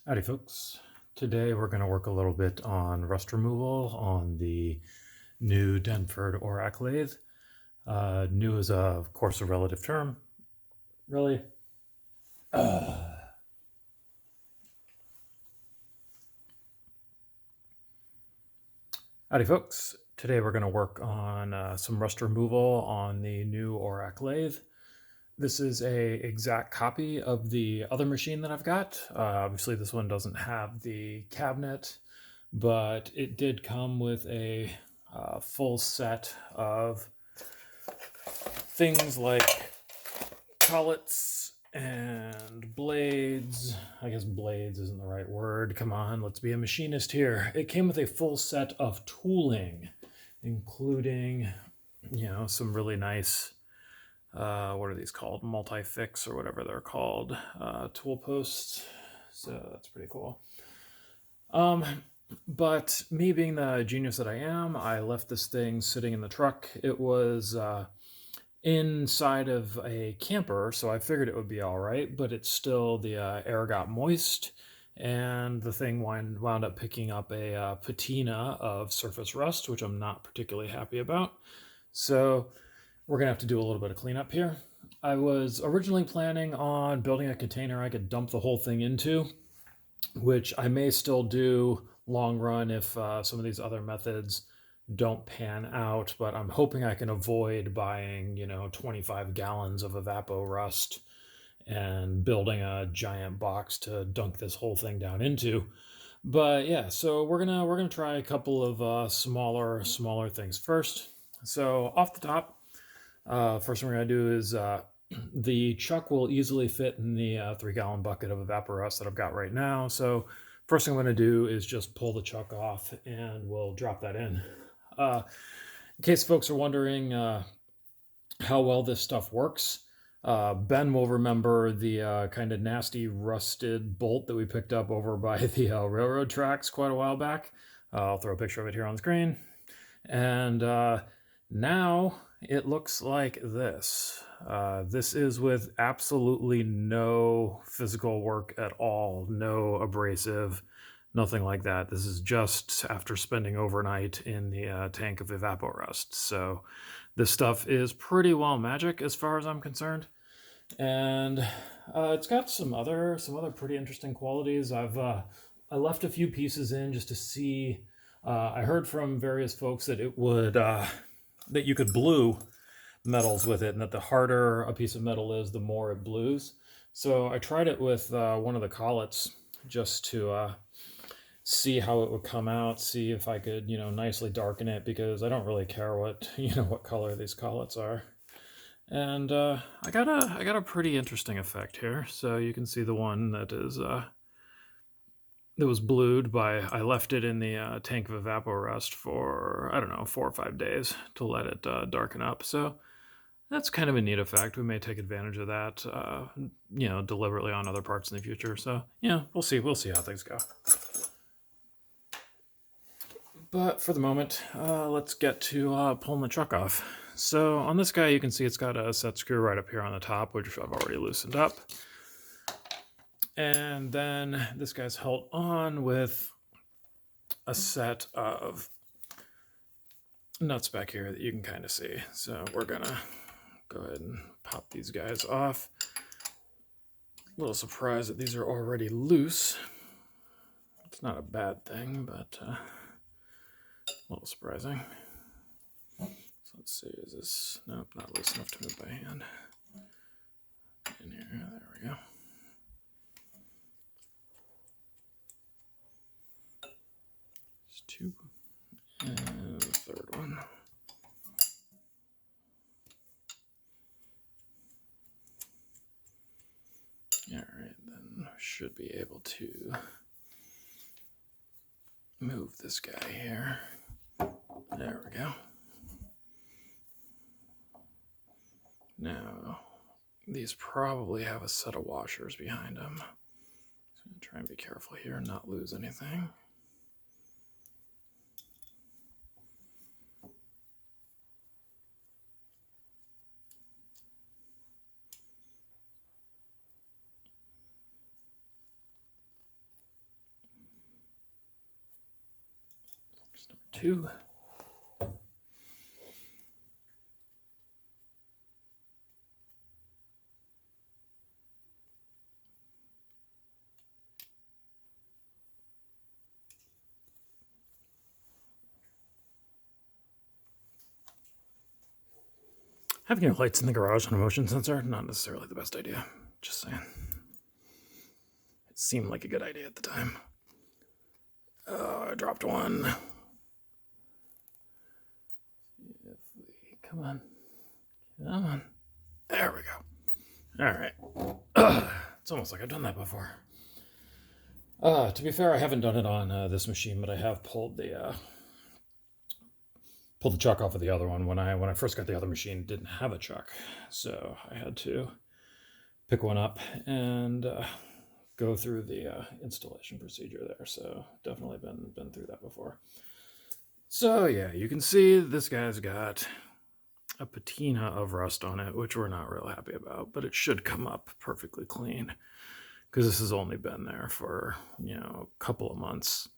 Howdy folks. Today we're going to work a little bit on rust removal on the new Denford ORAC lathe. New is of course a relative term. Really? Howdy folks. Today we're going to work on some rust removal on the new ORAC lathe. This is a exact copy of the other machine that I've got. Obviously this one doesn't have the cabinet, but it did come with a full set of things like collets and blades. I guess blades isn't the right word. Come on, let's be a machinist here. It came with a full set of tooling, including, some really nice what are these called? Multi-fix or whatever they're called. Tool posts. So that's pretty cool. But me being the genius that I am, I left this thing sitting in the truck. It was inside of a camper, so I figured it would be all right, but it's still, the air got moist, and the thing wound up picking up a patina of surface rust, which I'm not particularly happy about. So we're going to have to do a little bit of cleanup here. I was originally planning on building a container I could dump the whole thing into, which I may still do long run if some of these other methods don't pan out, but I'm hoping I can avoid buying, 25 gallons of Evaporust and building a giant box to dunk this whole thing down into. But yeah, so we're gonna try a couple of smaller things first. So off the top, first thing we're going to do is the chuck will easily fit in the 3-gallon bucket of Evaporust that I've got right now. So first thing I'm going to do is just pull the chuck off and we'll drop that in. In case folks are wondering how well this stuff works, Ben will remember the kind of nasty rusted bolt that we picked up over by the railroad tracks quite a while back. I'll throw a picture of it here on the screen. And now it looks like this. This is with absolutely no physical work at all, no abrasive, nothing like that. This is just after spending overnight in the tank of Evaporust. So this stuff is pretty well magic as far as I'm concerned. And it's got some other pretty interesting qualities. I left a few pieces in just to see. I heard from various folks that it would that you could blue metals with it, and that the harder a piece of metal is, the more it blues. So I tried it with one of the collets just to see how it would come out, see if I could, nicely darken it, because I don't really care what, what color these collets are. And I got a pretty interesting effect here. So you can see the one that is that was blued by, I left it in the tank of Evaporust for, I don't know, 4 or 5 days to let it darken up. So that's kind of a neat effect. We may take advantage of that, deliberately on other parts in the future. So yeah, we'll see how things go. But for the moment, let's get to pulling the truck off. So on this guy, you can see it's got a set screw right up here on the top, which I've already loosened up. And then this guy's held on with a set of nuts back here that you can kind of see. So we're gonna go ahead and pop these guys off. A little surprised that these are already loose. It's not a bad thing, but a little surprising. So let's see, is this, nope, not loose enough to move by hand. In here, there we go. Just 2, and the third one. All right, then should be able to move this guy here. There we go. Now, these probably have a set of washers behind them. So I'm going to try and be careful here and not lose anything. 2. Having your lights in the garage on a motion sensor, not necessarily the best idea. Just saying. It seemed like a good idea at the time. Oh, I dropped one. If we, come on. Come on. There we go. All right. It's almost like I've done that before. To be fair, I haven't done it on this machine, but I have pulled the chuck off of the other one. When I first got the other machine, it didn't have a chuck, so I had to pick one up and go through the installation procedure there. So definitely been through that before. So yeah, you can see this guy's got a patina of rust on it, which we're not real happy about, but it should come up perfectly clean because this has only been there for, a couple of months.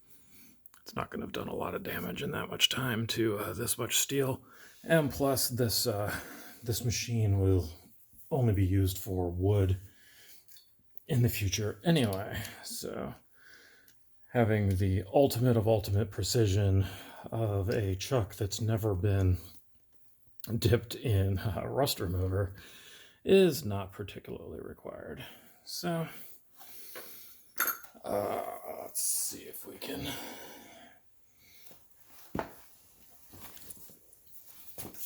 It's not going to have done a lot of damage in that much time to this much steel. And plus, this machine will only be used for wood in the future anyway. So having the ultimate of ultimate precision of a chuck that's never been dipped in rust remover is not particularly required. So let's see if we can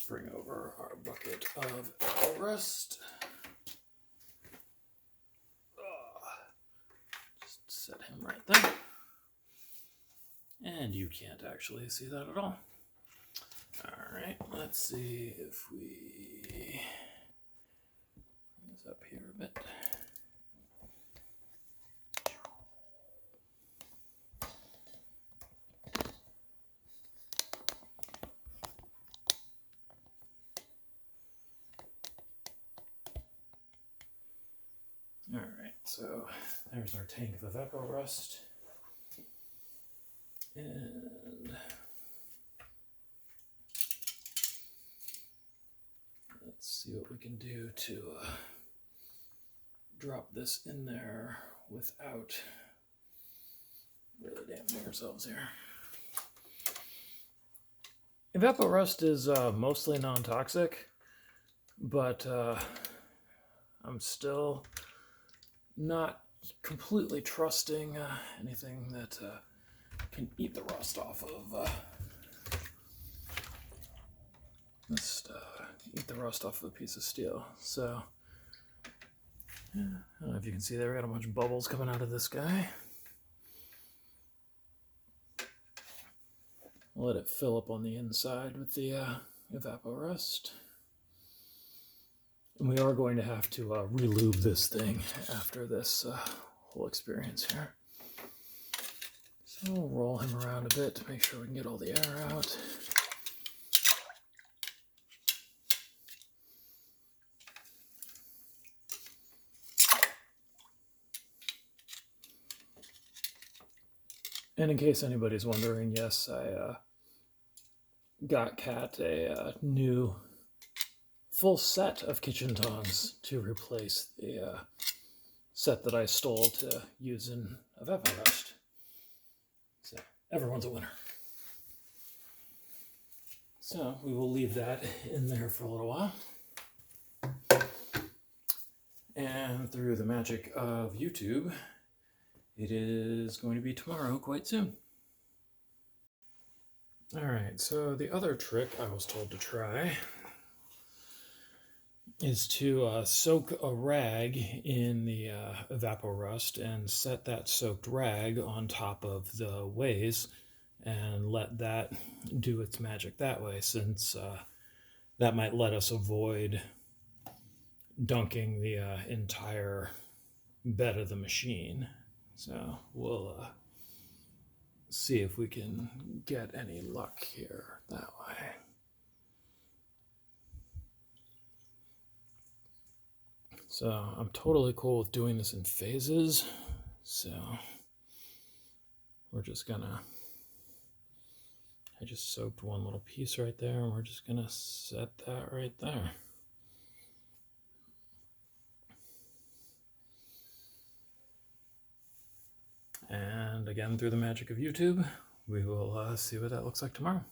bring over our bucket of Evaporust. Just set him right there. And you can't actually see that at all. All right, let's see if we bring this up here a bit. All right, so there's our tank of Evaporust. And let's see what we can do to drop this in there without really damaging ourselves here. Evaporust is mostly non-toxic, but I'm still not completely trusting anything that can eat the rust off of eat the rust off of a piece of steel. So yeah, I don't know if you can see there, we got a bunch of bubbles coming out of this guy. Let it fill up on the inside with the Evaporust. And we are going to have to re-lube this thing after this whole experience here. So we'll roll him around a bit to make sure we can get all the air out. And in case anybody's wondering, yes, I got Kat a new full set of kitchen tongs to replace the set that I stole to use in Evaporust. So everyone's a winner. So we will leave that in there for a little while. And through the magic of YouTube, it is going to be tomorrow quite soon. All right, so the other trick I was told to try is to soak a rag in the Evaporust and set that soaked rag on top of the ways and let that do its magic that way, since that might let us avoid dunking the entire bed of the machine. So we'll see if we can get any luck here that way. So I'm totally cool with doing this in phases. So we're just gonna I just soaked one little piece right there, and we're just gonna set that right there. And again, through the magic of YouTube, we will see what that looks like tomorrow.